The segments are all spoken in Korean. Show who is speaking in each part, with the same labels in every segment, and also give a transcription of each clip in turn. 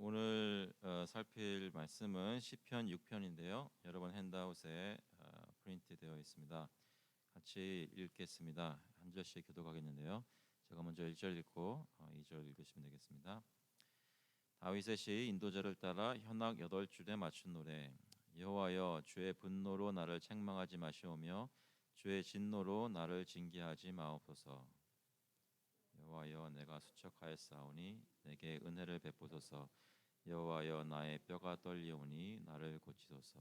Speaker 1: 오늘 살필 말씀은 시편 6편인데요. 여러분 핸드아웃에 프린트되어 있습니다. 같이 읽겠습니다. 한 절씩 교독하겠는데요. 제가 먼저 1절 읽고 2절 읽으시면 되겠습니다. 다윗의 시 인도자를 따라 현악 8줄에 맞춘 노래. 여호와여, 주의 분노로 나를 책망하지 마시오며 주의 진노로 나를 징계하지 마옵소서. 여호와여, 내가 수척하였사오니 내게 은혜를 베푸소서. 여호와여, 나의 뼈가 떨리오니 나를 고치소서.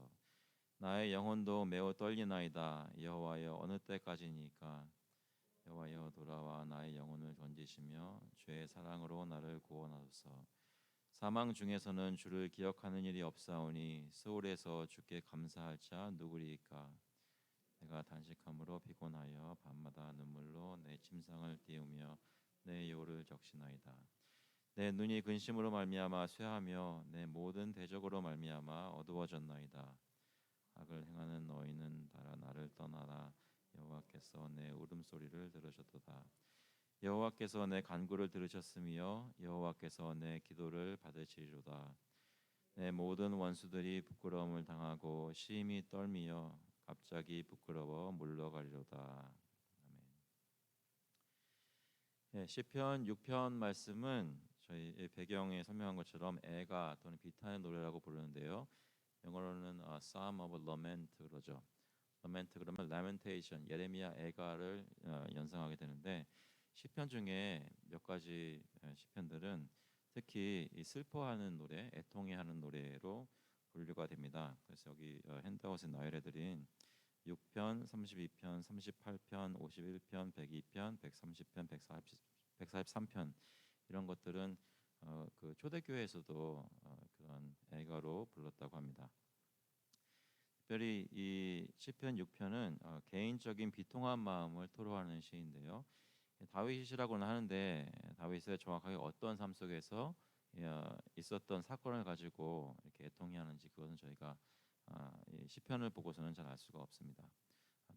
Speaker 1: 나의 영혼도 매우 떨리나이다. 여호와여, 어느 때까지니까? 여호와여, 돌아와 나의 영혼을 건지시며 주의 사랑으로 나를 구원하소서. 사망 중에서는 주를 기억하는 일이 없사오니 스올에서 주께 감사할 자 누구리이까? 내가 단식함으로 피곤하여 밤마다 눈물로 내 침상을 띄우며 내 요를 적시나이다. 내 눈이 근심으로 말미암아 쇠하며 내 모든 대적으로 말미암아 어두워졌나이다. 악을 행하는 너희는 달아 나를 떠나라. 여호와께서 내 울음소리를 들으셨도다. 여호와께서 내 간구를 들으셨으며 여호와께서 내 기도를 받으시리로다. 내 모든 원수들이 부끄러움을 당하고 심히 떨미어 갑자기 부끄러워 물러가리로다. 아멘. 시편 6편 말씀은 저희 배경에 설명한 것처럼 애가 또는 비탄의 노래라고 부르는데요. 영어로는 Psalm of Lament 그러죠. Lament 그러면 Lamentation, 예레미야 애가를 연상하게 되는데 시편 중에 몇 가지 시편들은 특히 이 슬퍼하는 노래, 애통해하는 노래로 분류가 됩니다. 그래서 여기 핸드아웃에 나열해드린 6편, 32편, 38편, 51편, 102편, 130편, 143편 이런 것들은 그 초대교회에서도 그런 애가로 불렀다고 합니다. 특별히 이 시편 6편은 개인적인 비통한 마음을 토로하는 시인데요. 다윗이 시라고는 하는데 다윗의 정확하게 어떤 삶 속에서 있었던 사건을 가지고 이렇게 애통해하는지 그것은 저희가 이 시편을 보고서는 잘 알 수가 없습니다.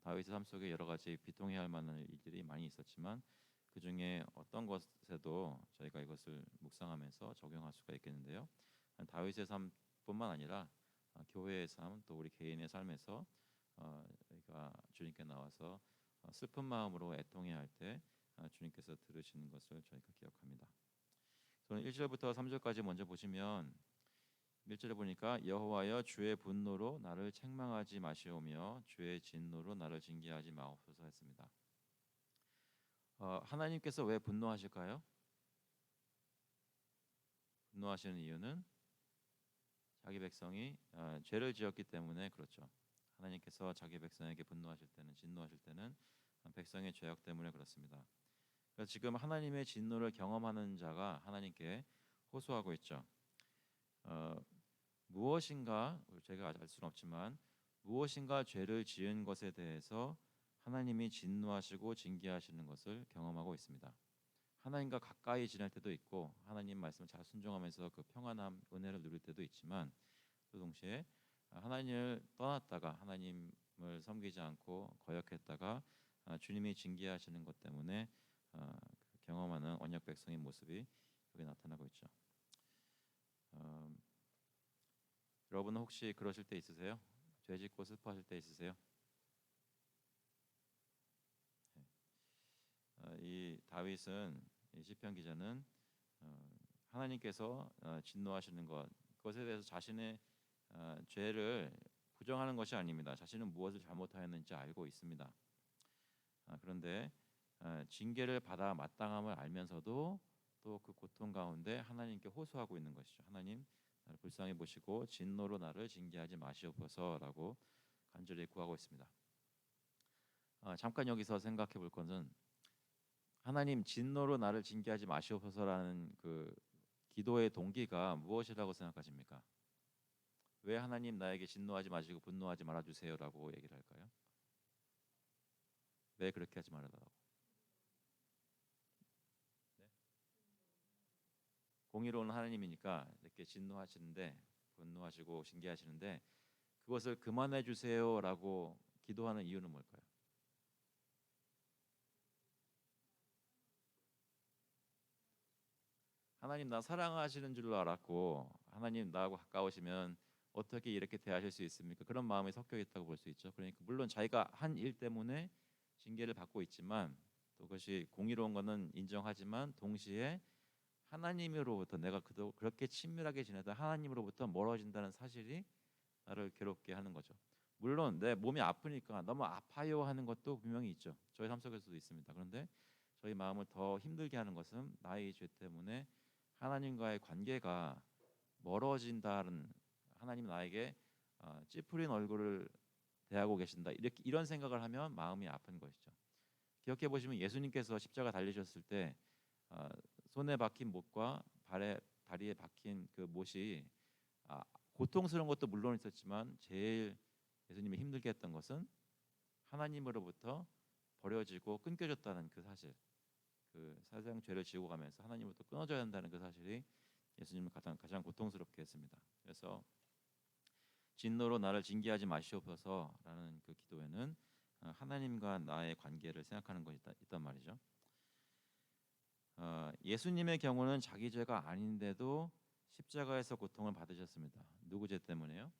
Speaker 1: 다윗의 삶 속에 여러 가지 비통해할 만한 일들이 많이 있었지만 그 중에 어떤 것에도 저희가 이것을 묵상하면서 적용할 수가 있겠는데요. 다윗의 삶뿐만 아니라 교회의 삶, 또 우리 개인의 삶에서 우리가 주님께 나와서 슬픈 마음으로 애통해할 때 주님께서 들으시는 것을 저희가 기억합니다. 저는 1절부터 3절까지 먼저 보시면 1절에 보니까 여호와여, 주의 분노로 나를 책망하지 마시오며 주의 진노로 나를 징계하지 마옵소서 했습니다. 하나님께서 왜 분노하실까요? 분노하시는 이유는 자기 백성이 죄를 지었기 때문에 그렇죠. 하나님께서 자기 백성에게 분노하실 때는, 진노하실 때는 백성의 죄악 때문에 그렇습니다. 그래서 지금 하나님의 진노를 경험하는 자가 하나님께 호소하고 있죠. 무엇인가 제가 알 수는 없지만 무엇인가 죄를 지은 것에 대해서 하나님이 진노하시고 징계하시는 것을 경험하고 있습니다. 하나님과 가까이 지낼 때도 있고 하나님 말씀을 잘 순종하면서 그 평안함, 은혜를 누릴 때도 있지만 또 동시에 하나님을 떠났다가 하나님을 섬기지 않고 거역했다가 주님이 징계하시는 것 때문에 경험하는 언약 백성의 모습이 여기 나타나고 있죠. 여러분은 혹시 그러실 때 있으세요? 죄짓고 슬퍼하실 때 있으세요? 이 다윗은, 이 시편 기자는 하나님께서 진노하시는 것, 그것에 대해서 자신의 죄를 부정하는 것이 아닙니다. 자신은 무엇을 잘못하였는지 알고 있습니다. 그런데 징계를 받아 마땅함을 알면서도 또 그 고통 가운데 하나님께 호소하고 있는 것이죠. 하나님, 나를 불쌍히 보시고 진노로 나를 징계하지 마시옵소서라고 간절히 구하고 있습니다. 잠깐 여기서 생각해 볼 것은 하나님, 진노로 나를 징계하지 마시옵소서라는 그 기도의 동기가 무엇이라고 생각하십니까? 왜 하나님 나에게 진노하지 마시고 분노하지 말아 주세요라고 얘기를 할까요? 왜 그렇게 하지 말아달라고? 네? 공의로운 하나님이니까 이렇게 진노하시는데, 분노하시고 징계하시는데 그것을 그만해 주세요라고 기도하는 이유는 뭘까요? 하나님 나 사랑하시는 줄로 알았고 하나님 나하고 가까우시면 어떻게 이렇게 대하실 수 있습니까? 그런 마음이 섞여 있다고 볼 수 있죠. 그러니까 물론 자기가 한 일 때문에 징계를 받고 있지만 또 그것이 공의로운 것은 인정하지만 동시에 하나님으로부터 내가 그렇게 친밀하게 지내다 하나님으로부터 멀어진다는 사실이 나를 괴롭게 하는 거죠. 물론 내 몸이 아프니까 너무 아파요 하는 것도 분명히 있죠. 저희 삶 속에서도 있습니다. 그런데 저희 마음을 더 힘들게 하는 것은 나의 죄 때문에 하나님과의 관계가 멀어진다는, 하나님 나에게 찌푸린 얼굴을 대하고 계신다, 이렇게 이런 생각을 하면 마음이 아픈 것이죠. 기억해 보시면 예수님께서 십자가 달리셨을 때 어, 손에 박힌 못과 다리에 박힌 그 못이 아, 고통스러운 것도 물론 있었지만 제일 예수님이 힘들게 했던 것은 하나님으로부터 버려지고 끊겨졌다는 그 사실, 그 사상 죄를 지고 가면서 하나님으로부터 끊어져야 한다는 그 사실이 예수님을 가장 고통스럽게 했습니다. 그래서 진노로 나를 징계하지 마시옵소서라는 그 기도에는 하나님과 나의 관계를 생각하는 것이 있단 말이죠. 예수님의 경우는 자기 죄가 아닌데도 십자가에서 고통을 받으셨습니다. 누구 죄 때문에요?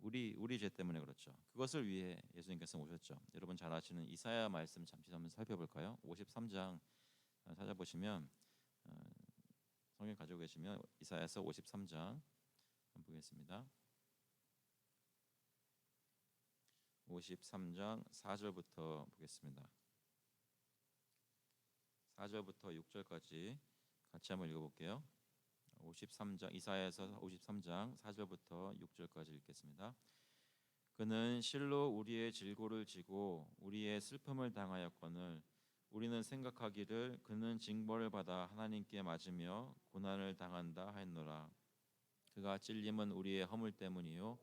Speaker 1: 우리 죄 때문에 그렇죠. 그것을 위해 예수님께서 오셨죠. 여러분 잘 아시는 이사야 말씀 잠시 한번 살펴볼까요? 53장 찾아보시면 성경 가지고 계시면 이사야서 53장 한번 보겠습니다. 53장 4절부터 보겠습니다. 4절부터 6절까지 같이 한번 읽어볼게요. 53장 이사야서 53장 4절부터 6절까지 읽겠습니다. 그는 실로 우리의 질고를 지고 우리의 슬픔을 당하였거늘 우리는 생각하기를 그는 징벌을 받아 하나님께 맞으며 고난을 당한다 하였노라. 그가 찔림은 우리의 허물 때문이요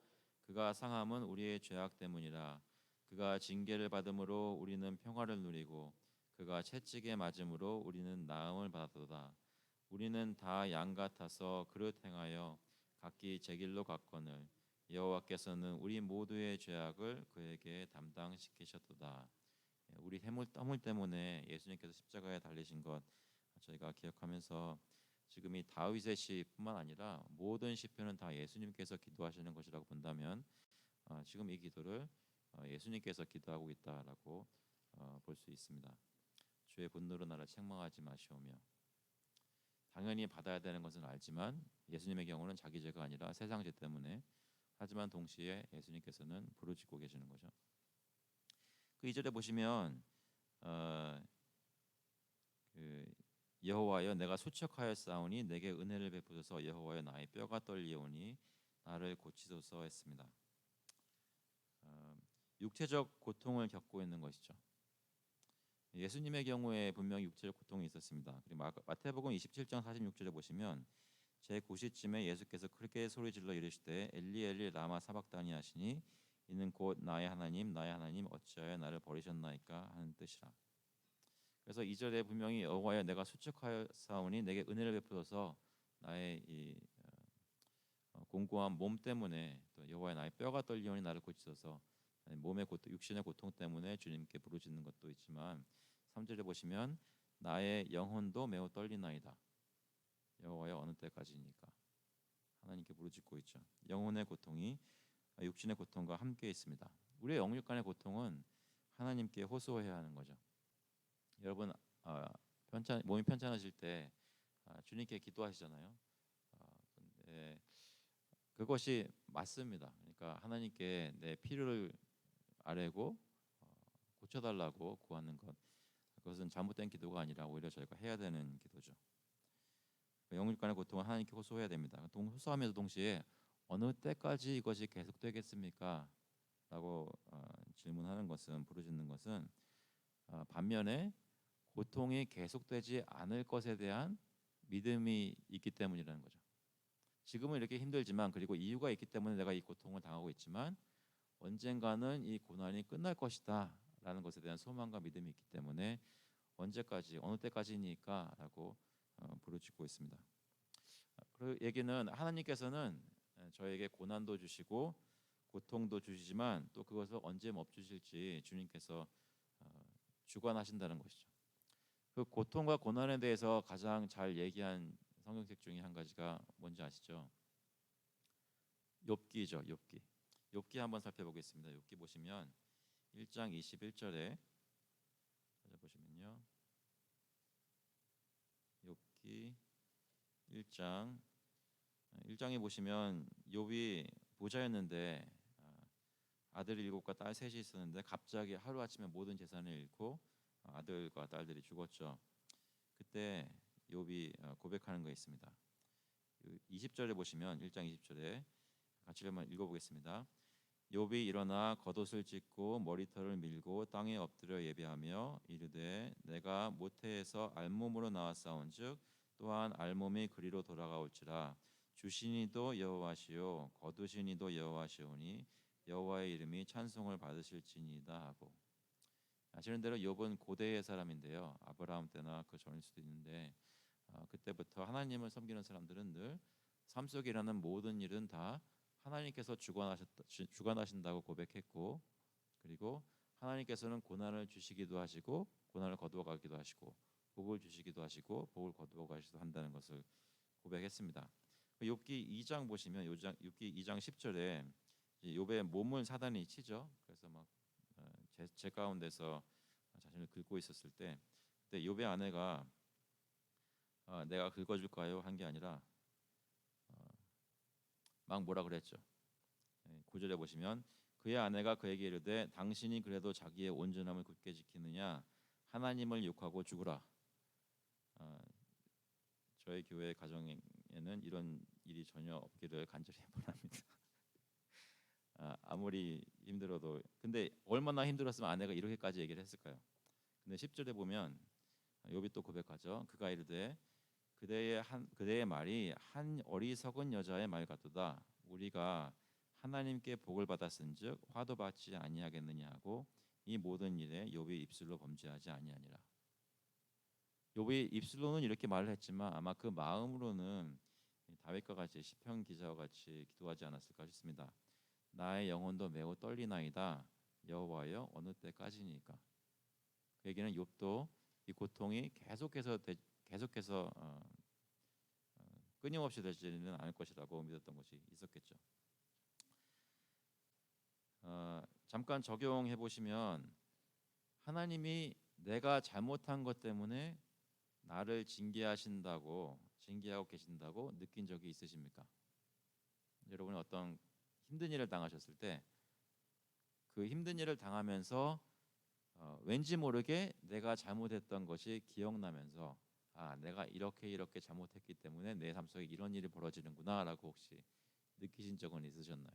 Speaker 1: 그가 상함은 우리의 죄악 때문이라. 그가 징계를 받음으로 우리는 평화를 누리고 그가 채찍에 맞음으로 우리는 나음을 받았도다. 우리는 다 양 같아서 그릇 행하여 각기 제 길로 갔거늘 여호와께서는 우리 모두의 죄악을 그에게 담당시키셨도다. 우리 허물 때문에 예수님께서 십자가에 달리신 것 저희가 기억하면서 지금 이 다윗의 시뿐만 아니라 모든 시편은 다 예수님께서 기도하시는 것이라고 본다면 지금 이 기도를 예수님께서 기도하고 있다라고 볼 수 있습니다. 주의 분노로 나를 책망하지 마시오며, 당연히 받아야 되는 것은 알지만 예수님의 경우는 자기 죄가 아니라 세상 죄 때문에, 하지만 동시에 예수님께서는 부르짖고 계시는 거죠. 그 2절에 보시면 그 여호와여 내가 수척하였사오니 내게 은혜를 베푸소서. 여호와여 나의 뼈가 떨리오니 나를 고치소서 했습니다. 육체적 고통을 겪고 있는 것이죠. 예수님의 경우에 분명히 육체적 고통이 있었습니다. 그리고 마태복음 27장 46절에 보시면 제9시쯤에 예수께서 크게 소리질러 이르시되 엘리 엘리 라마 사박다니 하시니 이는 곧 나의 하나님 어찌하여 나를 버리셨나이까 하는 뜻이라. 그래서 2절에 분명히 여호와여 내가 수척하였사오니 내게 은혜를 베푸소서, 나의 이 공고한 몸 때문에, 또 여호와여 나의 뼈가 떨리오니 나를 고치소서, 몸의 고통, 육신의 고통 때문에 주님께 부르짖는 것도 있지만 3절에 보시면 나의 영혼도 매우 떨리나이다. 여호와여 어느 때까지니까 하나님께 부르짖고 있죠. 영혼의 고통이 육신의 고통과 함께 있습니다. 우리의 영육 간의 고통은 하나님께 호소해야 하는 거죠. 여러분 몸이 편찮으실 때 주님께 기도하시잖아요. 근데 그것이 맞습니다. 그러니까 하나님께 내 필요를 아뢰고 고쳐달라고 구하는 것, 그것은 잘못된 기도가 아니라 오히려 저희가 해야 되는 기도죠. 영육 간의 고통은 하나님께 호소해야 됩니다. 호소하면서 동시에 어느 때까지 이것이 계속되겠습니까? 라고 질문하는 것은, 부르짖는 것은 반면에 고통이 계속되지 않을 것에 대한 믿음이 있기 때문이라는 거죠. 지금은 이렇게 힘들지만, 그리고 이유가 있기 때문에 내가 이 고통을 당하고 있지만 언젠가는 이 고난이 끝날 것이다 라는 것에 대한 소망과 믿음이 있기 때문에 언제까지, 어느 때까지니까 라고 부르짖고 있습니다. 그 얘기는 하나님께서는 저에게 고난도 주시고 고통도 주시지만 또 그것을 언제 멈추실지 주님께서 주관하신다는 것이죠. 그 고통과 고난에 대해서 가장 잘 얘기한 성경책 중에 한 가지가 뭔지 아시죠? 욥기죠. 욥기 한번 살펴보겠습니다. 욥기 보시면 1장 21절에 찾아보시면요. 욥기 1장에 보시면 욥이 부자였는데 아들 7과 딸 3이 있었는데 갑자기 하루아침에 모든 재산을 잃고 아들과 딸들이 죽었죠. 그때 욥이 고백하는 거 있습니다. 20절에 보시면 1장 20절에 같이 한번 읽어보겠습니다. 욥이 일어나 겉옷을 찢고 머리털을 밀고 땅에 엎드려 예배하며 이르되 내가 모태에서 알몸으로 나왔사온즉 또한 알몸이 그리로 돌아가올지라 주시니도 여호와시요 거두시니도 여호와시오니 여호와의 이름이 찬송을 받으실지니이다 하고, 아시는 대로 욥은 고대의 사람인데요. 아브라함 때나 그 전일 수도 있는데 그때부터 하나님을 섬기는 사람들은 늘 삶 속에 일어나는 모든 일은 다 하나님께서 주관하신다고 고백했고, 그리고 하나님께서는 고난을 주시기도 하시고 고난을 거두어 가기도 하시고 복을 주시기도 하시고 복을 거두어 가시기도 한다는 것을 고백했습니다. 욥기 2장 보시면 욥기 2장 10절에 욥의 몸을 사단이 치죠. 그래서 막 제 가운데서 자신을 긁고 있었을 때 그때 욥의 아내가 내가 긁어줄까요? 한 게 아니라 막 뭐라 그랬죠. 9절에 보시면 그의 아내가 그에게 이르되 당신이 그래도 자기의 온전함을 굳게 지키느냐 하나님을 욕하고 죽으라. 저희 교회 가정에는 이런 일이 전혀 없기를 간절히 바랍니다. 아무리 힘들어도, 근데 얼마나 힘들었으면 아내가 이렇게까지 얘기를 했을까요? 근데 10절에 보면 욥이 또 고백하죠. 그가 이르되 그대의 말이 한 어리석은 여자의 말 같도다. 우리가 하나님께 복을 받았은즉 화도 받지 아니하겠느냐 하고 이 모든 일에 욥이 입술로 범죄하지 아니하니라. 욥이 입술로는 이렇게 말을 했지만 아마 그 마음으로는 다윗과 같이 시편 기자와 같이 기도하지 않았을까 싶습니다. 나의 영혼도 매우 떨리나이다. 여호와여 어느 때까지니까. 그 얘기는 욥도 이 고통이 계속해서 끊임없이 되지는 않을 것이라고 믿었던 것이 있었겠죠. 잠깐 적용해 보시면 하나님이 내가 잘못한 것 때문에 나를 징계하고 계신다고 느낀 적이 있으십니까? 여러분이 어떤 힘든 일을 당하셨을 때 그 힘든 일을 당하면서 왠지 모르게 내가 잘못했던 것이 기억나면서 내가 이렇게 잘못했기 때문에 내 삶 속에 이런 일이 벌어지는구나라고 혹시 느끼신 적은 있으셨나요?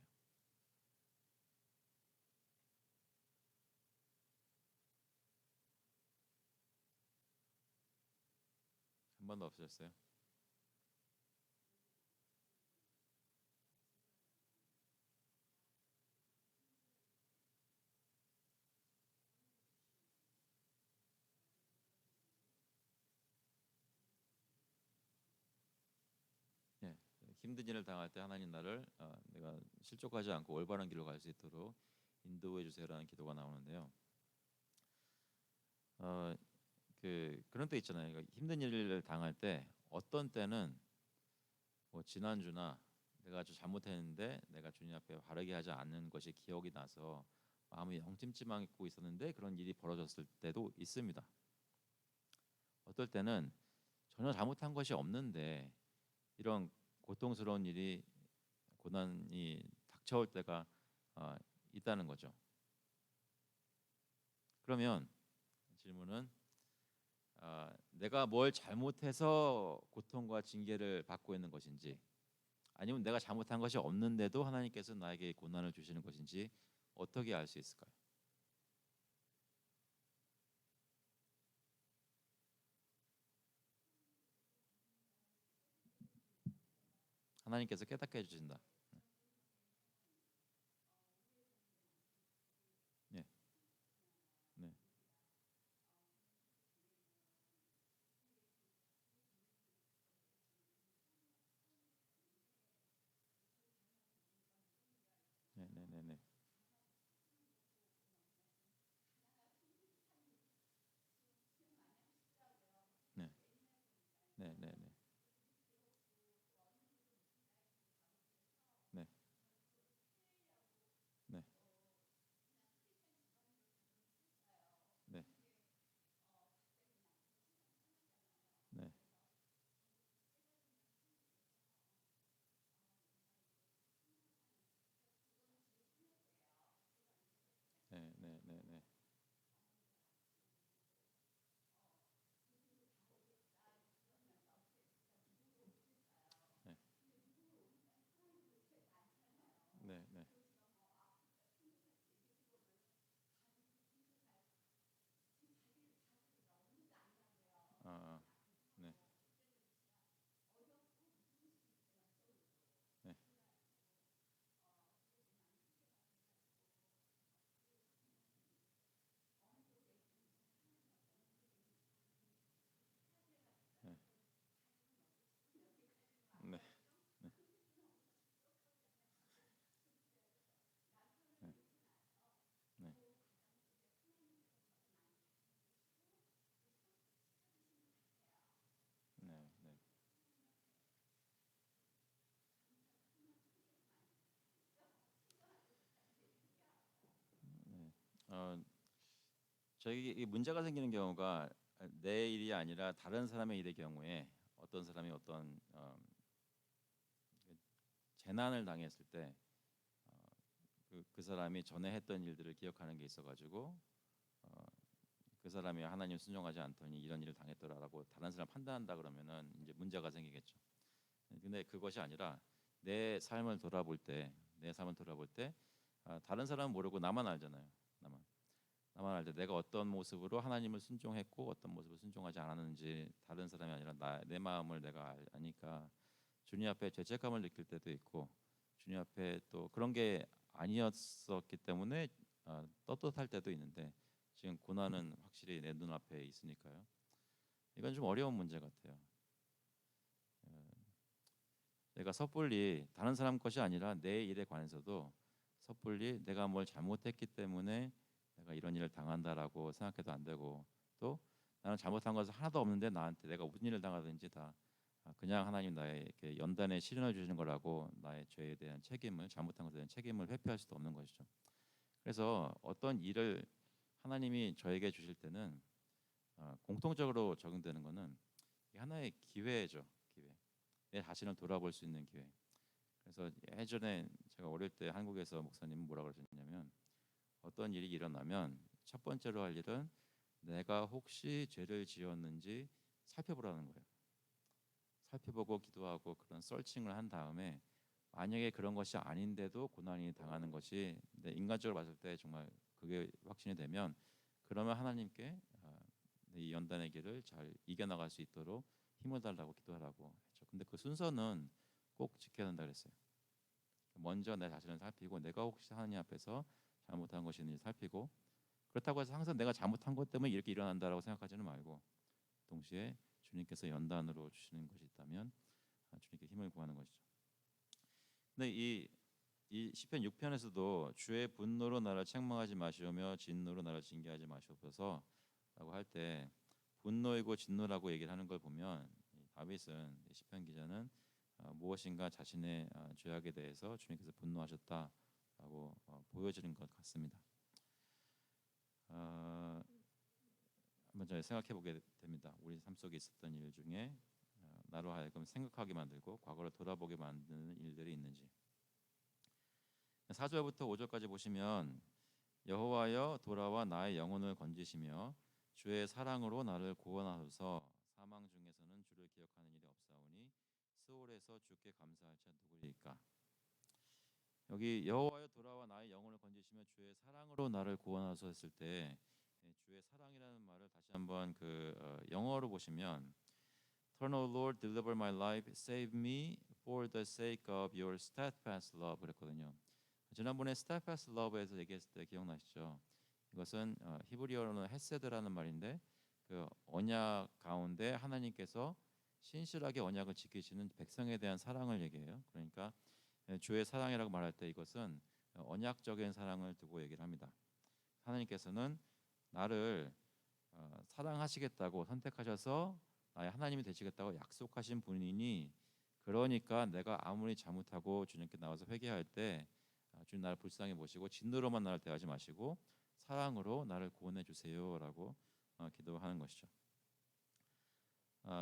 Speaker 1: 한 번도 없으셨어요? 예, 힘든 일을 당할 때 하나님 나를 내가 실족하지 않고 올바른 길로 갈 수 있도록 인도해 주세요라는 기도가 나오는데요. 그런 때 있잖아요. 그러니까 힘든 일을 당할 때 어떤 때는 뭐 지난주나 내가 아주 잘못했는데 내가 주님 앞에 바르게 하지 않는 것이 기억이 나서 마음이 영 찜찜하고 있었는데 그런 일이 벌어졌을 때도 있습니다. 어떨 때는 전혀 잘못한 것이 없는데 이런 고통스러운 일이 고난이 닥쳐올 때가 있다는 거죠. 그러면 질문은 내가 뭘 잘못해서 고통과 징계를 받고 있는 것인지 아니면 내가 잘못한 것이 없는데도 하나님께서 나에게 고난을 주시는 것인지 어떻게 알 수 있을까요? 하나님께서 깨닫게 해주신다. 네, 네, 네, 네, 네, 네, 네, 네, 네, 네, 저희 이 문제가 생기는 경우가 내 일이 아니라 다른 사람의 일의 경우에 어떤 사람이 어떤 재난을 당했을 때 그 사람이 전에 했던 일들을 기억하는 게 있어가지고 그 사람이 하나님 순종하지 않더니 이런 일을 당했더라라고 다른 사람 판단한다 그러면은 이제 문제가 생기겠죠. 근데 그것이 아니라 내 삶을 돌아볼 때, 다른 사람은 모르고 나만 알잖아요. 나만 알 때 내가 어떤 모습으로 하나님을 순종했고 어떤 모습을 순종하지 않았는지 다른 사람이 아니라 내 마음을 내가 아니까 주님 앞에 죄책감을 느낄 때도 있고 주님 앞에 또 그런 게 아니었었기 때문에 떳떳할 때도 있는데 지금 고난은 확실히 내 눈앞에 있으니까요. 이건 좀 어려운 문제 같아요. 내가 섣불리 다른 사람 것이 아니라 내 일에 관해서도 섣불리 내가 뭘 잘못했기 때문에 내가 이런 일을 당한다라고 생각해도 안 되고 또 나는 잘못한 것은 하나도 없는데 나한테 내가 무슨 일을 당하든지 다 그냥 하나님 나에게 연단에 시련을 주시는 거라고 나의 죄에 대한 책임을 잘못한 것에 대한 책임을 회피할 수도 없는 것이죠. 그래서 어떤 일을 하나님이 저에게 주실 때는 공통적으로 적용되는 것은 하나의 기회죠. 기회. 내 자신을 돌아볼 수 있는 기회. 그래서 예전에 제가 어릴 때 한국에서 목사님은 뭐라고 그러셨냐면 어떤 일이 일어나면 첫 번째로 할 일은 내가 혹시 죄를 지었는지 살펴보라는 거예요. 살펴보고 기도하고 그런 서칭을 한 다음에 만약에 그런 것이 아닌데도 고난이 당하는 것이 인간적으로 봤을 때 정말 그게 확신이 되면 그러면 하나님께 이 연단의 길을 잘 이겨나갈 수 있도록 힘을 달라고 기도하라고 했죠. 근데 그 순서는 꼭 지켜야 한다 그랬어요. 먼저 내 자신을 살피고 내가 혹시 하나님 앞에서 잘못한 것이 있는지 살피고 그렇다고 해서 항상 내가 잘못한 것 때문에 이렇게 일어난다라고 생각하지는 말고 동시에 주님께서 연단으로 주시는 것이 있다면 주님께 힘을 구하는 것이죠. 근데 이 시편 6편에서도 주의 분노로 나를 책망하지 마시오며 진노로 나를 징계하지 마시옵소서라고 할 때 분노이고 진노라고 얘기를 하는 걸 보면 다윗은 시편 기자는 무엇인가 자신의 죄악에 대해서 주님께서 분노하셨다라고 보여지는 것 같습니다. 한번 잘 생각해 보게 됩니다. 우리 삶 속에 있었던 일 중에 나로 하여금 생각하게 만들고 과거를 돌아보게 만드는 일들이 있는지. 4절부터 5절까지 보시면 여호와여 돌아와 나의 영혼을 건지시며 주의 사랑으로 나를 구원하소서. 사망 중에서는 주를 기억하는 일이 없사오니 스올에서 주께 감사할 자 누구리까. 여기 여호와여 돌아와 나의 영혼을 건지시며 주의 사랑으로 나를 구원하소서 했을 때 주의 사랑이라는 말을 다시 한번 영어로 보시면 Turn, O Lord, deliver my life, save me for the sake of your steadfast love 그랬거든요. 지난번에 steadfast love에서 얘기했을 때 기억나시죠? 이것은 히브리어로는 헤세드라는 말인데 그 언약 가운데 하나님께서 신실하게 언약을 지키시는 백성에 대한 사랑을 얘기해요. 그러니까 주의 사랑이라고 말할 때 이것은 언약적인 사랑을 두고 얘기를 합니다. 하나님께서는 나를 사랑하시겠다고 선택하셔서 나의 하나님이 되시겠다고 약속하신 분이니 그러니까 내가 아무리 잘못하고 주님께 나와서 회개할 때 주님 나를 불쌍히 보시고 진노로만 나를 대하지 마시고 사랑으로 나를 구원해 주세요라고 기도하는 것이죠.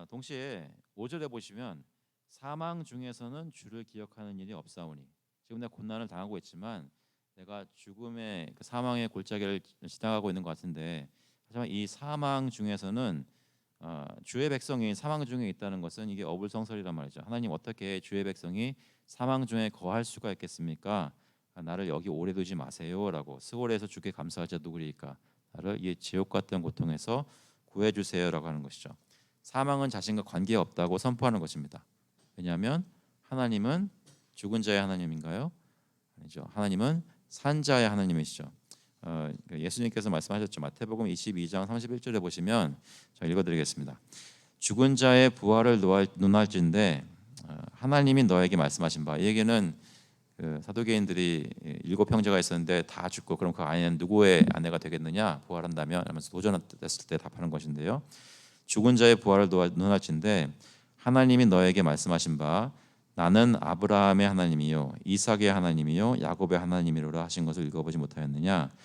Speaker 1: 동시에 5절에 보시면 사망 중에서는 주를 기억하는 일이 없사오니 지금 내가 고난을 당하고 있지만 내가 죽음의 사망의 골짜기를 지나가고 있는 것 같은데 하지만 이 사망 중에서는 주의 백성이 사망 중에 있다는 것은 이게 어불성설이란 말이죠. 하나님 어떻게 주의 백성이 사망 중에 거할 수가 있겠습니까? 나를 여기 오래 두지 마세요라고 스골에서 주께 감사할 자 누구리까? 나를 이 지옥 같은 고통에서 구해 주세요라고 하는 것이죠. 사망은 자신과 관계없다고 선포하는 것입니다. 왜냐하면 하나님은 죽은 자의 하나님인가요? 아니죠. 하나님은 산 자의 하나님이시죠. 예수님께서 말씀하셨죠. 마태복음 22장 31절에 보시면 제가 읽어드리겠습니다. 죽은 자의 부활을 논할진대 하나님이 너에게 말씀하신 바. 이 얘기는 사두개인들이 7 형제가 있었는데 다 죽고 그럼 그 아내는 누구의 아내가 되겠느냐 부활한다면 하면서 도전했을 때 답하는 것인데요. 죽은 자의 부활을 논할진대 하나님이 너에게 말씀하신 바 나는 아브라함의 하나님이요 이삭의 하나님이요 야곱의 하나님이로라 하신 것을 읽어보지 못하였느냐.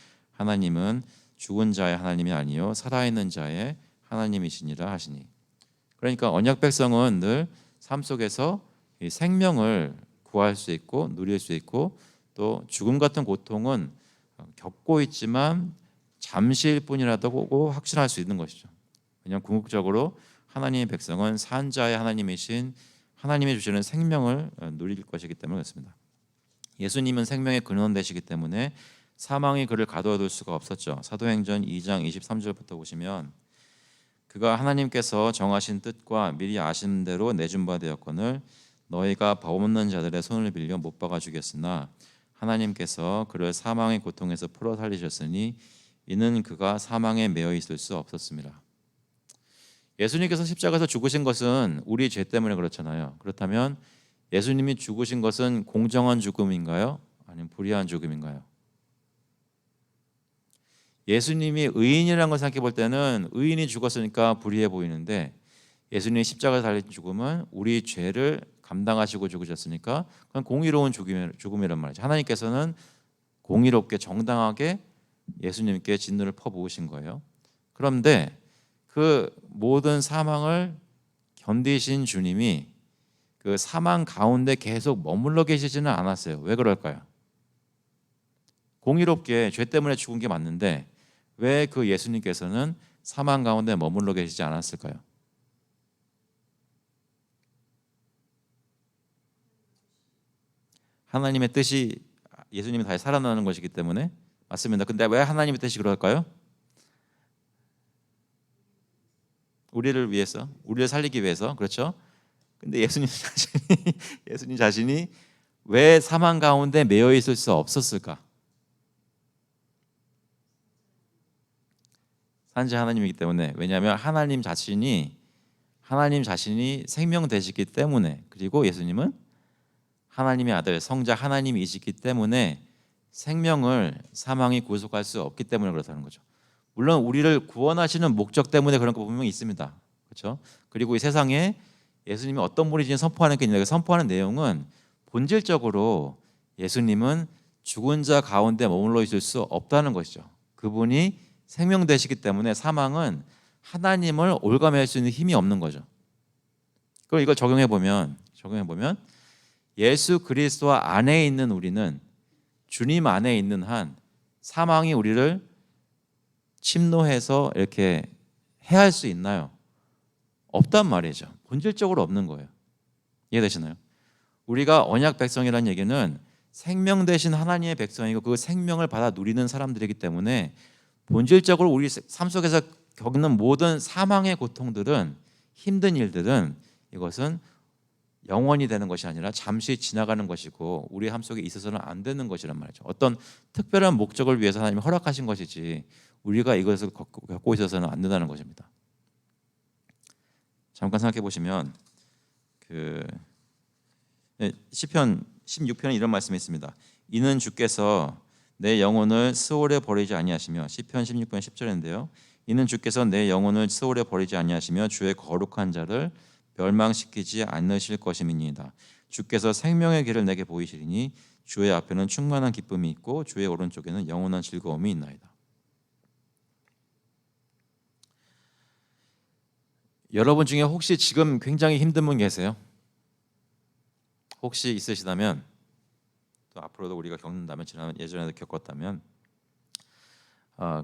Speaker 1: 하나님은 죽은 자의 하나님이 아니요 살아있는 자의 하나님이시니라 하시니. 그러니까 언약 백성은 늘 삶 속에서 이 생명을 구할 수 있고 누릴 수 있고 또 죽음 같은 고통은 겪고 있지만 잠시일 뿐이라도 확신할 수 있는 것이죠. 왜냐하면 궁극적으로 하나님의 백성은 산자의 하나님이신 하나님이 주시는 생명을 누릴 것이기 때문에 그렇습니다. 예수님은 생명의 근원 되시기 때문에 사망이 그를 가둬둘 수가 없었죠. 사도행전 2장 23절부터 보시면 그가 하나님께서 정하신 뜻과 미리 아신 대로 내준 바 되었거늘 너희가 법 없는 자들의 손을 빌려 못 박아 죽였으나 하나님께서 그를 사망의 고통에서 풀어 살리셨으니 이는 그가 사망에 매여 있을 수 없었습니다. 예수님께서 십자가에서 죽으신 것은 우리 죄 때문에 그렇잖아요. 그렇다면 예수님이 죽으신 것은 공정한 죽음인가요? 아니면 불의한 죽음인가요? 예수님이 의인이라는 걸 생각해 볼 때는 의인이 죽었으니까 불의해 보이는데 예수님이 십자가에 달린 죽음은 우리 죄를 감당하시고 죽으셨으니까 그건 공의로운 죽음이란 말이죠. 하나님께서는 공의롭게 정당하게 예수님께 진노를 퍼부으신 거예요. 그런데 그 모든 사망을 견디신 주님이 그 사망 가운데 계속 머물러 계시지는 않았어요. 왜 그럴까요? 공의롭게 죄 때문에 죽은 게 맞는데 왜 그 예수님께서는 사망 가운데 머물러 계시지 않았을까요? 하나님의 뜻이 예수님이 다시 살아나는 것이기 때문에 맞습니다. 근데 왜 하나님의 뜻이 그럴까요? 우리를 위해서, 우리를 살리기 위해서, 그렇죠? 근데 예수님 자신이 왜 사망 가운데 매여 있을 수 없었을까? 산지 하나님이기 때문에. 왜냐하면 하나님 자신이 생명 되시기 때문에, 그리고 예수님은 하나님의 아들 성자 하나님이시기 때문에 생명을 사망이 구속할 수 없기 때문에 그렇다는 거죠. 물론 우리를 구원하시는 목적 때문에 그런 거 분명히 있습니다. 그렇죠? 그리고 이 세상에 예수님이 어떤 분이신지 선포하는 게 있는데 선포하는 내용은 본질적으로 예수님은 죽은 자 가운데 머물러 있을 수 없다는 것이죠. 그분이 생명 되시기 때문에 사망은 하나님을 올가매할 수 있는 힘이 없는 거죠. 그럼 이걸 적용해 보면 예수 그리스도 안에 있는 우리는 주님 안에 있는 한 사망이 우리를 침노해서 이렇게 해할 수 있나요? 없단 말이죠. 본질적으로 없는 거예요. 이해되시나요? 우리가 언약 백성이라는 얘기는 생명 되신 하나님의 백성이고 그 생명을 받아 누리는 사람들이기 때문에 본질적으로 우리 삶 속에서 겪는 모든 사망의 고통들은 힘든 일들은 이것은 영원히 되는 것이 아니라 잠시 지나가는 것이고 우리 삶 속에 있어서는 안 되는 것이란 말이죠. 어떤 특별한 목적을 위해서 하나님이 허락하신 것이지 우리가 이것을 겪고 있어서는 안 된다는 것입니다. 잠깐 생각해 보시면 시편 16편에 이런 말씀이 있습니다. 이는 주께서 내 영혼을 스올에 버리지 아니하시며 시편 16편 10절인데요. 이는 주께서 내 영혼을 스올에 버리지 아니하시며 주의 거룩한 자를 멸망시키지 않으실 것임이니이다. 주께서 생명의 길을 내게 보이시리니 주의 앞에는 충만한 기쁨이 있고 주의 오른쪽에는 영원한 즐거움이 있나이다. 여러분 중에 혹시 지금 굉장히 힘든 분 계세요? 혹시 있으시다면 또 앞으로도 우리가 겪는다면 예전에도 겪었다면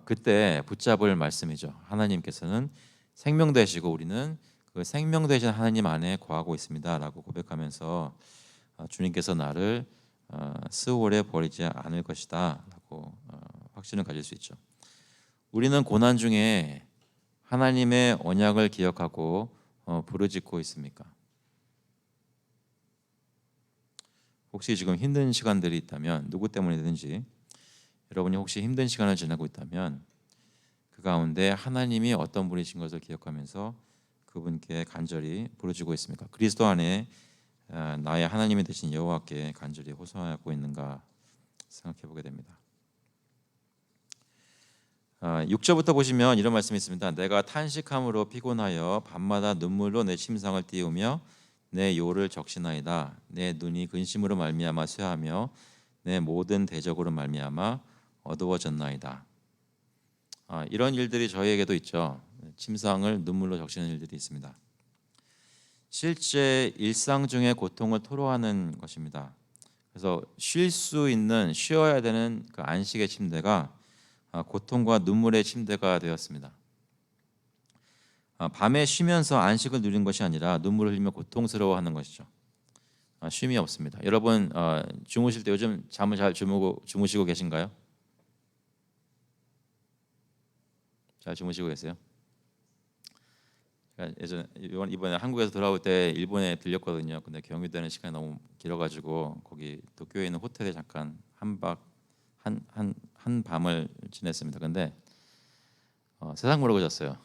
Speaker 1: 그때 붙잡을 말씀이죠. 하나님께서는 생명 되시고 우리는 그 생명 되신 하나님 안에 거하고 있습니다라고 고백하면서 주님께서 나를 스올에 버리지 않을 것이다라고 확신을 가질 수 있죠. 우리는 고난 중에 하나님의 언약을 기억하고 부르짖고 있습니까? 혹시 지금 힘든 시간들이 있다면 누구 때문이든지 여러분이 혹시 힘든 시간을 지나고 있다면 그 가운데 하나님이 어떤 분이신 것을 기억하면서 그분께 간절히 부르짖고 있습니까? 그리스도 안에 나의 하나님이 되신 여호와께 간절히 호소하고 있는가 생각해 보게 됩니다. 6절부터 보시면 이런 말씀이 있습니다. 내가 탄식함으로 피곤하여 밤마다 눈물로 내 심상을 띄우며 내 요를 적시나이다. 내 눈이 근심으로 말미암아 쇠하며 내 모든 대적으로 말미암아 어두워졌나이다. 이런 일들이 저희에게도 있죠. 침상을 눈물로 적시는 일들이 있습니다. 실제 일상 중의 고통을 토로하는 것입니다. 그래서 쉴 수 있는, 쉬어야 되는 그 안식의 침대가 고통과 눈물의 침대가 되었습니다. 밤에 쉬면서 안식을 누린 것이 아니라 눈물을 흘리며 고통스러워하는 것이죠. 쉼이 없습니다. 여러분 주무실 때 요즘 잠을 잘 주무시고 계신가요? 잘 주무시고 계세요? 예전에 이번에 한국에서 돌아올 때 일본에 들렸거든요. 근데 경유되는 시간이 너무 길어가지고 거기 도쿄에 있는 호텔에 잠깐 한 밤을 지냈습니다. 근데 세상 모르고 잤어요.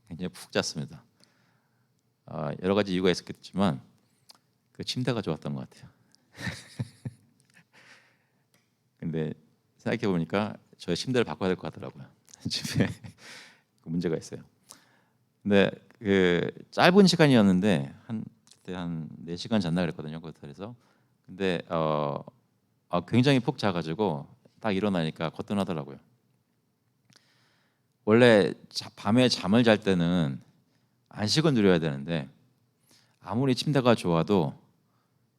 Speaker 1: 굉장히 푹 잤습니다. 여러 가지 이유가 있었겠지만 그 침대가 좋았던 것 같아요. 근데 생각해 보니까 저의 침대를 바꿔야 될 것 같더라고요. 집에 그 문제가 있어요. 근데 그 짧은 시간이었는데 그때 한 4시간 잤나 그랬거든요. 그 호텔에서. 근데 굉장히 푹 자가지고 딱 일어나니까 거뜬하더라고요. 원래 밤에 잠을 잘 때는 안식을 누려야 되는데 아무리 침대가 좋아도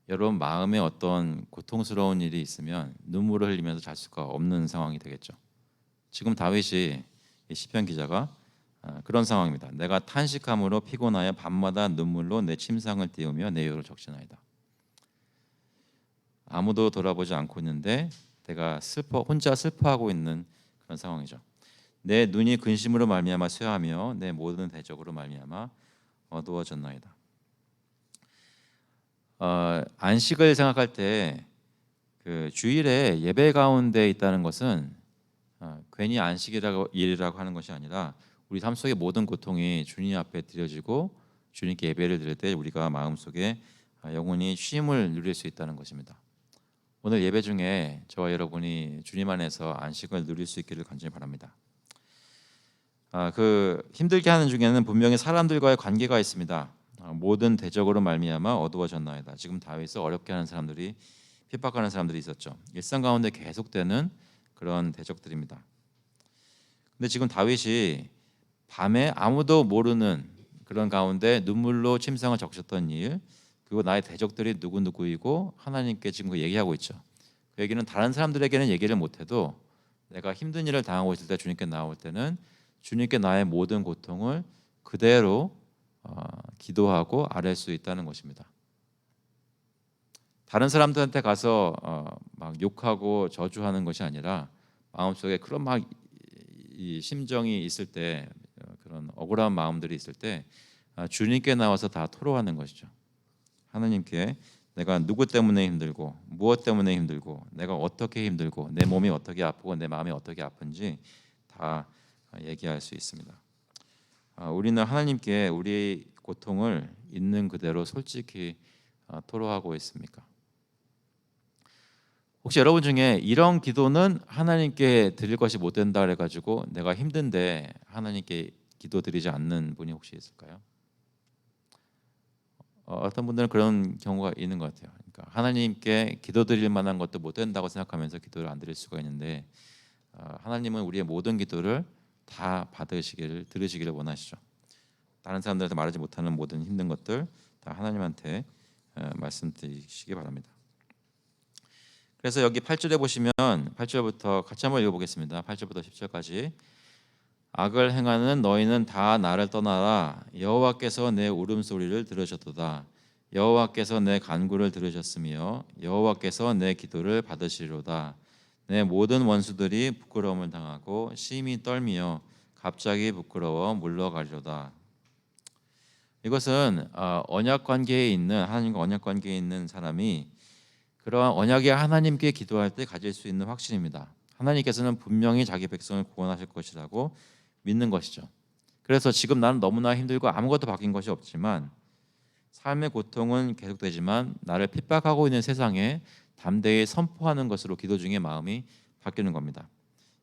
Speaker 1: 여러분 마음에 어떤 고통스러운 일이 있으면 눈물을 흘리면서 잘 수가 없는 상황이 되겠죠. 지금 다윗이 이 시편 기자가 그런 상황입니다. 내가 탄식함으로 피곤하여 밤마다 눈물로 내 침상을 띄우며 내 요를 적시나이다. 아무도 돌아보지 않고 있는데 내가 혼자 슬퍼하고 있는 그런 상황이죠. 내 눈이 근심으로 말미암아 쇠하며 내 모든 대적으로 말미암아 어두워졌나이다. 안식을 생각할 때 그 주일에 예배 가운데 있다는 것은 괜히 안식이라고 하는 것이 아니라 우리 삶 속의 모든 고통이 주님 앞에 드려지고 주님께 예배를 드릴 때 우리가 마음속에 영원히 쉼을 누릴 수 있다는 것입니다. 오늘 예배 중에 저와 여러분이 주님 안에서 안식을 누릴 수 있기를 간절히 바랍니다. 그 힘들게 하는 중에는 분명히 사람들과의 관계가 있습니다. 모든 대적으로 말미암아 어두워졌나이다. 지금 다윗을 어렵게 하는 사람들이, 핍박하는 사람들이 있었죠. 일상 가운데 계속되는 그런 대적들입니다. 근데 지금 다윗이 밤에 아무도 모르는 그런 가운데 눈물로 침상을 적셨던 일, 그리고 나의 대적들이 누구누구이고 하나님께 지금 얘기하고 있죠. 그 얘기는 다른 사람들에게는 얘기를 못해도 내가 힘든 일을 당하고 있을 때 주님께 나올 때는 주님께 나의 모든 고통을 그대로 기도하고 아뢰 수 있다는 것입니다. 다른 사람들한테 가서 막 욕하고 저주하는 것이 아니라 마음속에 그런 막 이 심정이 있을 때, 그런 억울한 마음들이 있을 때 주님께 나와서 다 토로하는 것이죠. 하나님께 내가 누구 때문에 힘들고 무엇 때문에 힘들고 내가 어떻게 힘들고 내 몸이 어떻게 아프고 내 마음이 어떻게 아픈지 다 얘기할 수 있습니다. 우리는 하나님께 우리의 고통을 있는 그대로 솔직히 토로하고 있습니까? 혹시 여러분 중에 이런 기도는 하나님께 드릴 것이 못 된다 그래가지고 내가 힘든데 하나님께 기도드리지 않는 분이 혹시 있을까요? 어떤 분들은 그런 경우가 있는 것 같아요. 그러니까 하나님께 기도드릴 만한 것도 못 된다고 생각하면서 기도를 안 드릴 수가 있는데 하나님은 우리의 모든 기도를 다 들으시기를 원하시죠. 다른 사람들한테 말하지 못하는 모든 힘든 것들 다 하나님한테 말씀드리시기 바랍니다. 그래서 여기 8절에 보시면 8절부터 같이 한번 읽어보겠습니다. 8절부터 10절까지. 악을 행하는 너희는 다 나를 떠나라. 여호와께서 내 울음소리를 들으셨도다. 여호와께서 내 간구를 들으셨으며 여호와께서 내 기도를 받으시리로다. 내 모든 원수들이 부끄러움을 당하고 심히 떨미어 갑자기 부끄러워 물러가리로다. 이것은 언약 관계에 있는, 하나님과 언약 관계에 있는 사람이 그러한 언약의 하나님께 기도할 때 가질 수 있는 확신입니다. 하나님께서는 분명히 자기 백성을 구원하실 것이라고 믿는 것이죠. 그래서 지금 나는 너무나 힘들고 아무것도 바뀐 것이 없지만 삶의 고통은 계속되지만 나를 핍박하고 있는 세상에 담대히 선포하는 것으로 기도 중에 마음이 바뀌는 겁니다.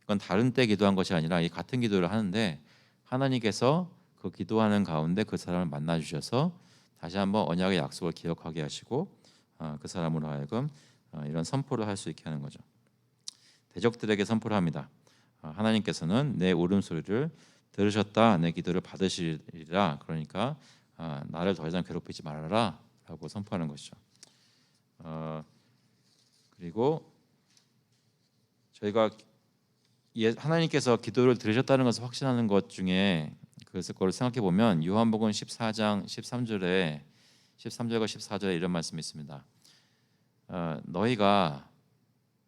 Speaker 1: 이건 다른 때 기도한 것이 아니라 이 같은 기도를 하는데 하나님께서 그 기도하는 가운데 그 사람을 만나 주셔서 다시 한번 언약의 약속을 기억하게 하시고 그 사람으로 하여금 이런 선포를 할 수 있게 하는 거죠. 대적들에게 선포를 합니다. 하나님께서는 내 울음소리를 들으셨다, 내 기도를 받으시리라. 그러니까 나를 더 이상 괴롭히지 말아라 라고 선포하는 것이죠. 그리고 저희가 하나님께서 기도를 들으셨다는 것을 확신하는 것 중에 그걸 생각해 보면 요한복음 14장 13절에 13절과 14절에 이런 말씀이 있습니다. 너희가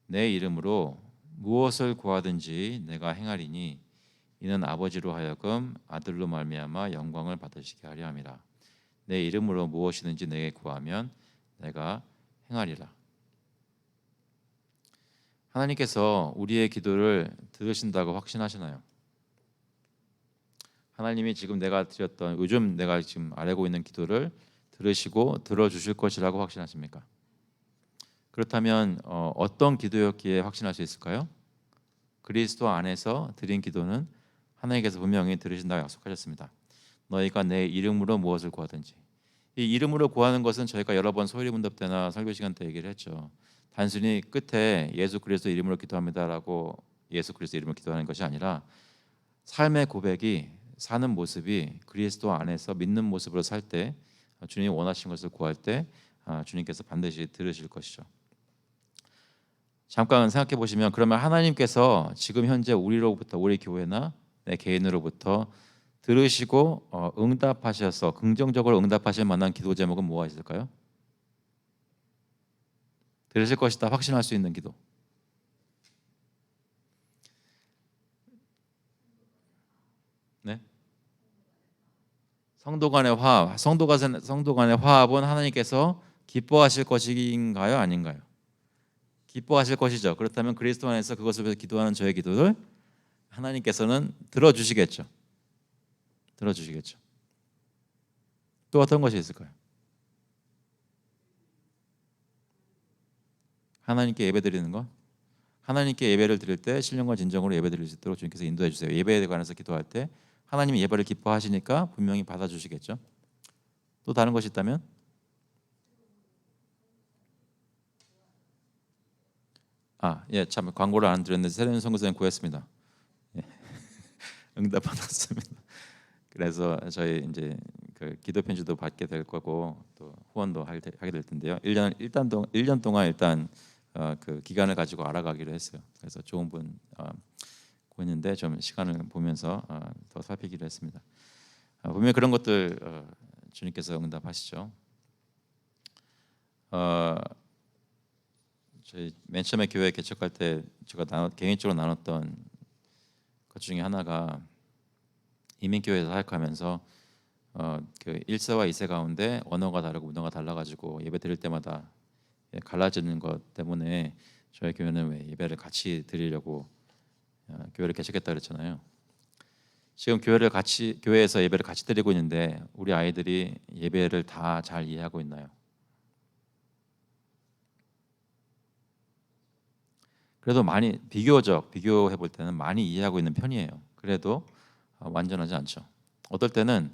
Speaker 1: 내 이름으로 무엇을 구하든지 내가 행하리니 이는 아버지로 하여금 아들로 말미암아 영광을 받으시게 하려 함이라. 내 이름으로 무엇이든지 내게 구하면 내가 행하리라. 하나님께서 우리의 기도를 들으신다고 확신하시나요? 하나님이 지금 요즘 내가 지금 아뢰고 있는 기도를 들으시고 들어주실 것이라고 확신하십니까? 그렇다면 어떤 기도였기에 확신할 수 있을까요? 그리스도 안에서 드린 기도는 하나님께서 분명히 들으신다고 약속하셨습니다. 너희가 내 이름으로 무엇을 구하든지. 이 이름으로 구하는 것은 저희가 여러 번 소일문답 때나 설교 시간 때 얘기를 했죠. 단순히 끝에 예수 그리스도 이름으로 기도합니다라고 예수 그리스도 이름으로 기도하는 것이 아니라 삶의 고백이 사는 모습이 그리스도 안에서 믿는 모습으로 살 때 주님이 원하신 것을 구할 때 주님께서 반드시 들으실 것이죠. 잠깐 생각해 보시면 그러면 하나님께서 지금 현재 우리로부터 우리 교회나 내 개인으로부터 들으시고 응답하셔서 긍정적으로 응답하실 만한 기도 제목은 뭐가 있을까요? 들으실 것이다 확신할 수 있는 기도. 네? 성도 간의 화합. 성도 간의 화합은 하나님께서 기뻐하실 것인가요, 아닌가요? 기뻐하실 것이죠. 그렇다면 그리스도 안에서 그것을 위해서 기도하는 저의 기도를 하나님께서는 들어주시겠죠. 들어주시겠죠. 또 어떤 것이 있을까요? 하나님께 예배드리는 것. 하나님께 예배를 드릴 때 신령과 진정으로 예배드릴 수 있도록 주님께서 인도해 주세요. 예배에 관해서 기도할 때 하나님이 예배를 기뻐하시니까 분명히 받아주시겠죠. 또 다른 것이 있다면? 참 광고를 안 드렸는데 새로운 선교사님 구했습니다. 예. 응답 받았습니다. 그래서 저희 이제 그 기도 편지도 받게 될 거고 또 후원도 하게 될 텐데요. 1년 동안 일단 그 기간을 가지고 알아가기로 했어요. 그래서 좋은 분 구했는데 좀 시간을 보면서 더 살피기로 했습니다. 분명히 그런 것들 주님께서 응답하시죠. 저희 맨 처음에 교회 개척할 때 제가 개인적으로 나눴던 것 중에 하나가 이민교회에서 사역하면서 그 1세와 2세 가운데 언어가 다르고 문화가 달라가지고 예배 드릴 때마다 갈라지는 것 때문에 저희 교회는 왜 예배를 같이 드리려고 교회를 개척했다 그랬잖아요. 지금 교회에서 예배를 같이 드리고 있는데 우리 아이들이 예배를 다 잘 이해하고 있나요? 그래도 많이 비교해 볼 때는 많이 이해하고 있는 편이에요. 그래도 완전하지 않죠. 어떨 때는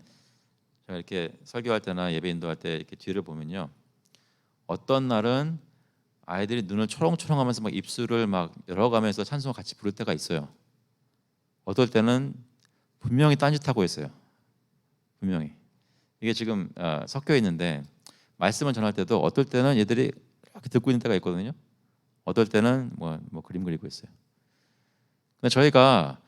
Speaker 1: 제가 이렇게 설교할 때나 예배 인도할 때 이렇게 뒤를 보면요, 어떤 날은 아이들이 눈을 초롱초롱하면서 막 입술을 막 열어가면서 찬송을 같이 부를 때가 있어요. 어떨 때는 분명히 딴짓하고 있어요. 분명히 이게 지금 섞여 있는데 말씀을 전할 때도 어떨 때는 얘들이 이렇게 듣고 있는 때가 있거든요. 어떨 때는 뭐 그림 그리고 있어요. 근데 저희가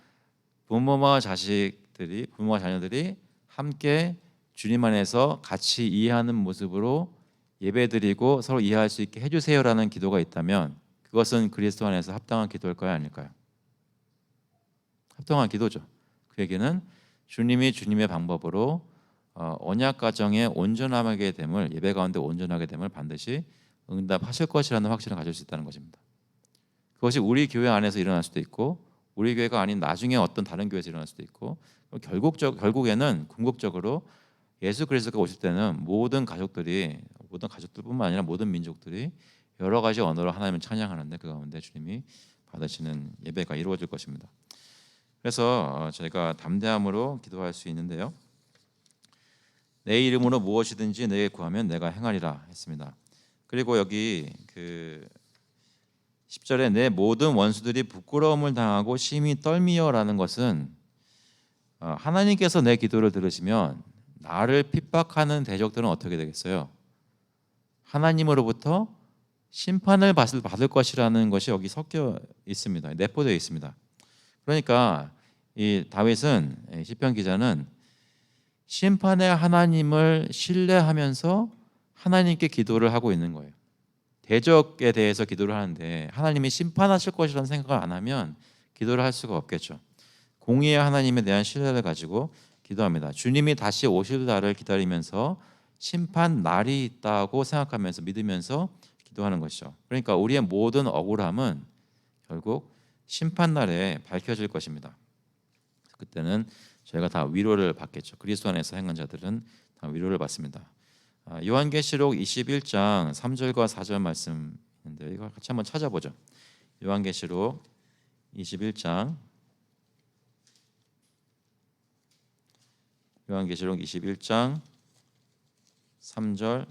Speaker 1: 부모와 자녀들이 함께 주님 안에서 같이 이해하는 모습으로 예배드리고 서로 이해할 수 있게 해주세요라는 기도가 있다면 그것은 그리스도 안에서 합당한 기도일까요, 아닐까요? 합당한 기도죠. 그 얘기는 주님이 주님의 방법으로 언약 가정에 온전하게 됨을, 예배 가운데 온전하게 됨을 반드시 응답하실 것이라는 확신을 가질 수 있다는 것입니다. 그것이 우리 교회 안에서 일어날 수도 있고 우리 교회가 아닌 나중에 어떤 다른 교회에서 일어날 수도 있고 결국에는 궁극적으로 예수 그리스도가 오실 때는 모든 가족들뿐만 아니라 모든 민족들이 여러 가지 언어로 하나님을 찬양하는데 그 가운데 주님이 받으시는 예배가 이루어질 것입니다. 그래서 저희가 담대함으로 기도할 수 있는데요. 내 이름으로 무엇이든지 내게 구하면 내가 행하리라 했습니다. 그리고 여기 그 10절에 내 모든 원수들이 부끄러움을 당하고 심히 떨미어라는 것은 하나님께서 내 기도를 들으시면 나를 핍박하는 대적들은 어떻게 되겠어요? 하나님으로부터 심판을 받을 것이라는 것이 여기 섞여 있습니다. 내포되어 있습니다. 그러니까 이 다윗은 시편 기자는 심판의 하나님을 신뢰하면서 하나님께 기도를 하고 있는 거예요. 대적에 대해서 기도를 하는데 하나님이 심판하실 것이라는 생각을 안 하면 기도를 할 수가 없겠죠. 공의의 하나님에 대한 신뢰를 가지고 기도합니다. 주님이 다시 오실 날을 기다리면서 심판 날이 있다고 생각하면서 믿으면서 기도하는 것이죠. 그러니까 우리의 모든 억울함은 결국 심판 날에 밝혀질 것입니다. 그때는 저희가 다 위로를 받겠죠. 그리스도 안에서 행한 자들은 다 위로를 받습니다. 요한계시록 21장 3절과 4절 말씀인데 이거 같이 한번 찾아보죠. 요한계시록 21장 3절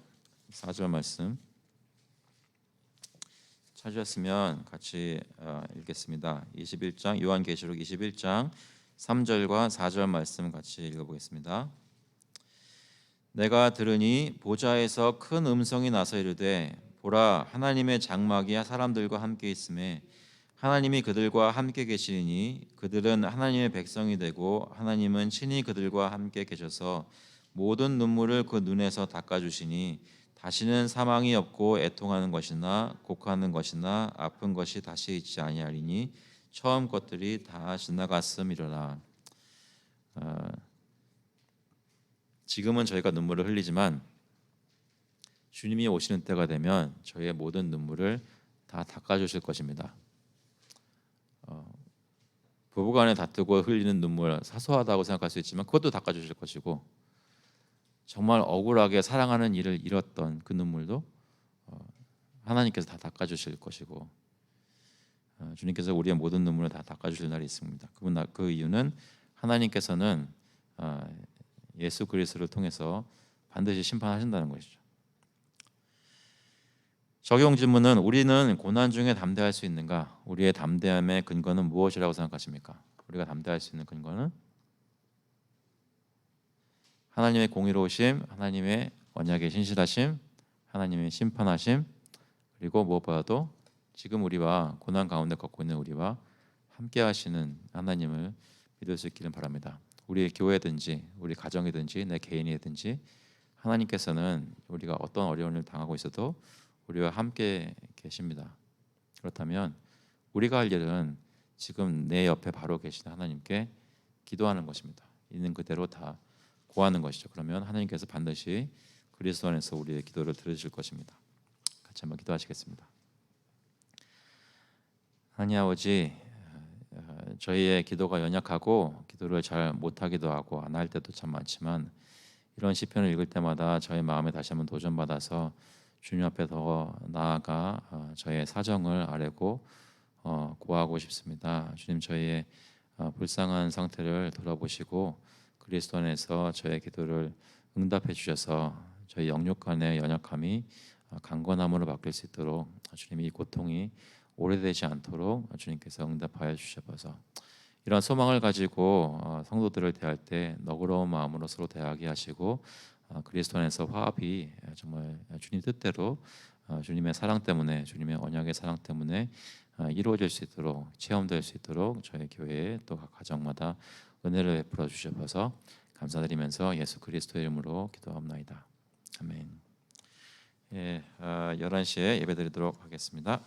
Speaker 1: 4절 말씀 찾으셨으면 같이 읽겠습니다. 21장 요한계시록 21장 3절과 4절 말씀 같이 읽어보겠습니다. 내가 들으니 보좌에서 큰 음성이 나서 이르되 보라 하나님의 장막이 사람들과 함께 있음에 하나님이 그들과 함께 계시리니 그들은 하나님의 백성이 되고 하나님은 친히 그들과 함께 계셔서 모든 눈물을 그 눈에서 닦아주시니 다시는 사망이 없고 애통하는 것이나 곡하는 것이나 아픈 것이 다시 있지 아니하리니 처음 것들이 다 지나갔음이로라. 지금은 저희가 눈물을 흘리지만 주님이 오시는 때가 되면 저희의 모든 눈물을 다 닦아주실 것입니다. 부부간에 다투고 흘리는 눈물 사소하다고 생각할 수 있지만 그것도 닦아주실 것이고 정말 억울하게 사랑하는 이를 잃었던 그 눈물도 하나님께서 다 닦아주실 것이고 주님께서 우리의 모든 눈물을 다 닦아주실 날이 있습니다. 그 이유는 하나님께서는 예수 그리스도를 통해서 반드시 심판하신다는 것이죠. 적용 질문은 우리는 고난 중에 담대할 수 있는가? 우리의 담대함의 근거는 무엇이라고 생각하십니까? 우리가 담대할 수 있는 근거는 하나님의 공의로우심, 하나님의 언약의 신실하심, 하나님의 심판하심, 그리고 무엇보다도 지금 우리와 고난 가운데 걷고 있는 우리와 함께 하시는 하나님을 믿을 수 있기를 바랍니다. 우리의 교회든지 우리 가정이든지 내 개인이든지 하나님께서는 우리가 어떤 어려움을 당하고 있어도 우리와 함께 계십니다. 그렇다면 우리가 할 일은 지금 내 옆에 바로 계신 하나님께 기도하는 것입니다. 있는 그대로 다 구하는 것이죠. 그러면 하나님께서 반드시 그리스도 안에서 우리의 기도를 들으실 것입니다. 같이 한번 기도하시겠습니다. 하나님 아버지, 저희의 기도가 연약하고 기도를 잘 못하기도 하고 안 할 때도 참 많지만 이런 시편을 읽을 때마다 저의 마음에 다시 한번 도전받아서 주님 앞에 더 나아가 저의 사정을 아뢰고 구하고 싶습니다. 주님 저희의 불쌍한 상태를 돌아보시고 그리스도 안에서 저의 기도를 응답해 주셔서 저희 영육 간의 연약함이 강건함으로 바뀔 수 있도록 주님 이 고통이 오래되지 않도록 주님께서 응답하여 주셔서 이런 소망을 가지고 성도들을 대할 때 너그러운 마음으로 서로 대하게 하시고 그리스도 안에서 화합이 정말 주님 뜻대로 주님의 사랑 때문에 주님의 언약의 사랑 때문에 이루어질 수 있도록 체험될 수 있도록 저희 교회에 또 각 가정마다 은혜를 베풀어 주셔서 감사드리면서 예수 그리스도의 이름으로 기도합나이다. 아멘. 11시에 예배드리도록 하겠습니다.